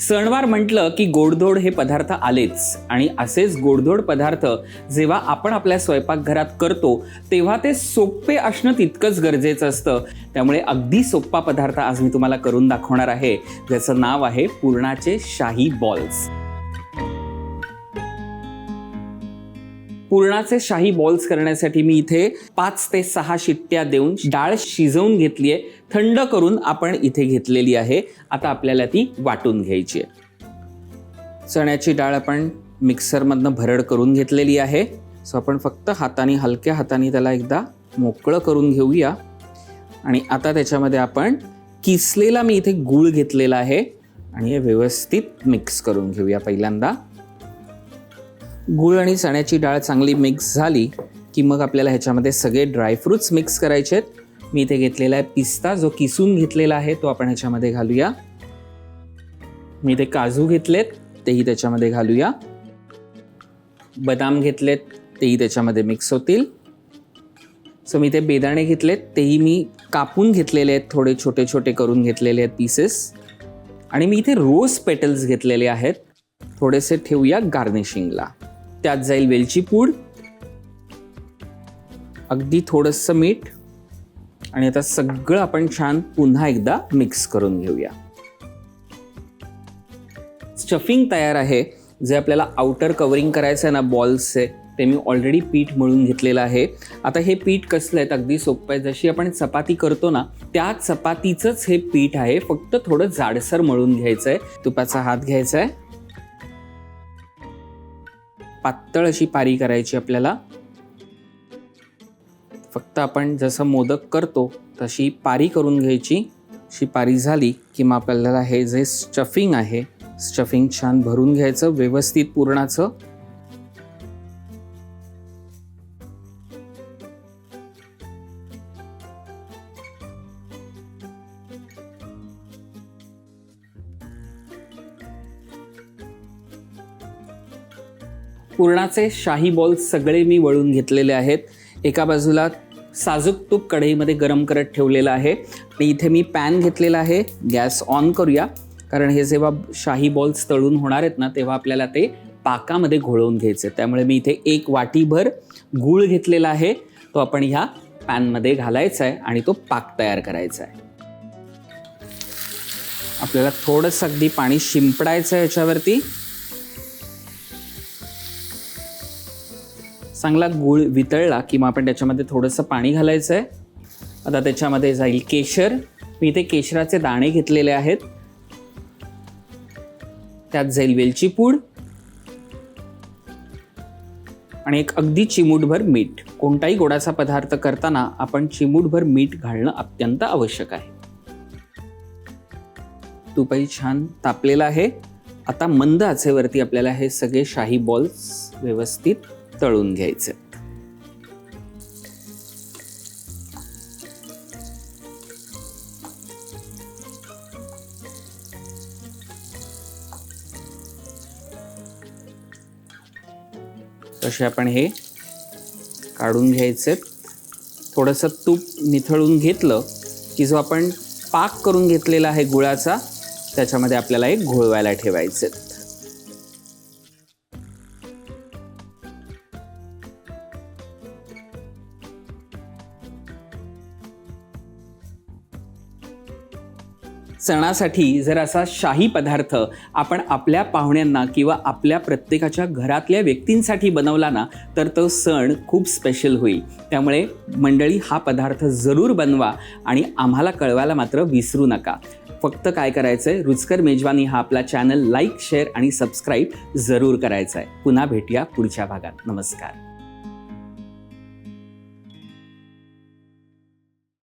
सणवार म्हटलं की गोडधोड हे पदार्थ आलेच आणि असेच गोडधोड पदार्थ जेव्हा आपण आपल्या स्वयंपाकघरात करतो तेव्हा ते सोपे असणं तितकंच गरजेचं असतं. त्यामुळे अगदी सोपा पदार्थ आज मी तुम्हाला करून दाखवणार आहे, ज्याचं नाव आहे पुरणाचे शाही बॉल्स. पुरणाचे शाही बॉल्स करण्यासाठी मी इथे 5 ते 6 शिट्ट्या देऊन डाळ शिजवून घेतली आहे. थंड करून आपण इथे घेतलेली आहे. आता आपल्याला ती वाटून घ्यायची आहे. चण्याची डाळ आपण मिक्सरमधनं भरड करून घेतलेली आहे. सो आपण फक्त हाताने, हलक्या हाताने त्याला एकदा मोकळं करून घेऊया. आणि आता त्याच्यामध्ये आपण किसलेला मी इथे गूळ घेतलेला आहे आणि हे व्यवस्थित मिक्स करून घेऊया. पहिल्यांदा गूळ आणि चण्याची डाळ चांगली मिक्स झाली की मग आपल्याला ह्याच्यामध्ये सगळे ड्रायफ्रूट्स मिक्स करायचे आहेत. मी इथे घेतलेला आहे पिस्ता, जो किसून घेतलेला आहे तो आपण ह्याच्यामध्ये घालूया. मी इथे काजू घेतलेत, तेही त्याच्यामध्ये घालूया. बदाम घेतलेत, तेही त्याच्यामध्ये मिक्स होतील. सो मी इथे बेदाणे घेतलेत, तेही मी कापून घेतलेले आहेत, थोडे छोटे छोटे करून घेतलेले आहेत पीसेस. आणि मी इथे रोज पेटल्स घेतलेले आहेत, थोडेसे ठेवूया गार्निशिंगला. त्यात जाईल वेलची पूड, अगदी थोडंसं मीठ. आणि आता सगळं आपण छान पुन्हा एकदा मिक्स करून घेऊया. स्टफिंग तयार आहे. जे आपल्याला आउटर कव्हरिंग करायचं आहे ना बॉल्सचे, ते मी ऑलरेडी पीठ मळून घेतलेलं आहे. आता हे पीठ कसलं आहे, अगदी सोपं आहे. जशी आपण चपाती करतो ना त्या चपातीचंच हे पीठ आहे, फक्त थोडं जाडसर मळून घ्यायचं आहे. तुपाचा हात घ्यायचा आहे, पातळ अशी पारी करायची आपल्याला. फक्त आपण जसं मोदक करतो तशी पारी करून घ्यायची. अशी पारी झाली की मग आपल्याला हे जे स्टफिंग आहे, स्टफिंग छान भरून घ्यायचं व्यवस्थित पुरणाचं. पुरणाचे शाही बॉल्स सगळे मी वळून घेतलेले आहेत. एका बाजूला साजूक तूप कढईमध्ये गरम करत ठेवलेलं आहे आणि इथे मी पॅन घेतलेला आहे. गॅस ऑन करूया, कारण हे जेव्हा शाही बॉल्स तळून होणार आहेत ना तेव्हा आपल्याला ते पाकामध्ये घोळवून घ्यायचे. त्यामुळे मी इथे 1 वाटीभर गूळ घेतलेला आहे, तो आपण ह्या पॅनमध्ये घालायचा आहे आणि तो पाक तयार करायचा आहे. आपल्याला थोडंसं अगदी पाणी शिंपडायचं आहे याच्यावरती. चांगला गूळ वितळला की मग आपण त्याच्यामध्ये थोडंसं पाणी घालायचं आहे. आता त्याच्यामध्ये जाईल केशर. मी इथे केशराचे दाणे घेतलेले आहेत. त्यात जाईल वेलची पूड आणि एक अगदी चिमूटभर मीठ. कोणताही गोडाचा पदार्थ करताना आपण चिमूटभर मीठ घालणं अत्यंत आवश्यक आहे. तूपही छान तापलेलं आहे. आता मंद आचेवरती आपल्याला हे सगळे शाही बॉल्स व्यवस्थित तळून घ्यायचे. तसे आपण हे काढून घ्यायचे. थोडंसं तूप निथळून घेतलं की जो आपण पाक करून घेतलेला आहे गुळाचा, त्याच्यामध्ये आपल्याला एक घोळवायला ठेवायचे. सणासाठी जर असा शाही पदार्थ आपण आपल्या पाहुण्यांना किंवा आपल्या प्रत्येकाच्या घरातल्या व्यक्तींसाठी बनवला ना तर तो सण खूप स्पेशल होईल. त्यामुळे मंडळी, हा पदार्थ जरूर बनवा आणि आम्हाला कळवायला मात्र विसरू नका. फक्त काय करायचं आहे, रुचकर मेजवानी हा आपला चॅनल लाईक, शेअर आणि सबस्क्राईब जरूर करायचा आहे. पुन्हा भेटूया पुढच्या भागात. नमस्कार.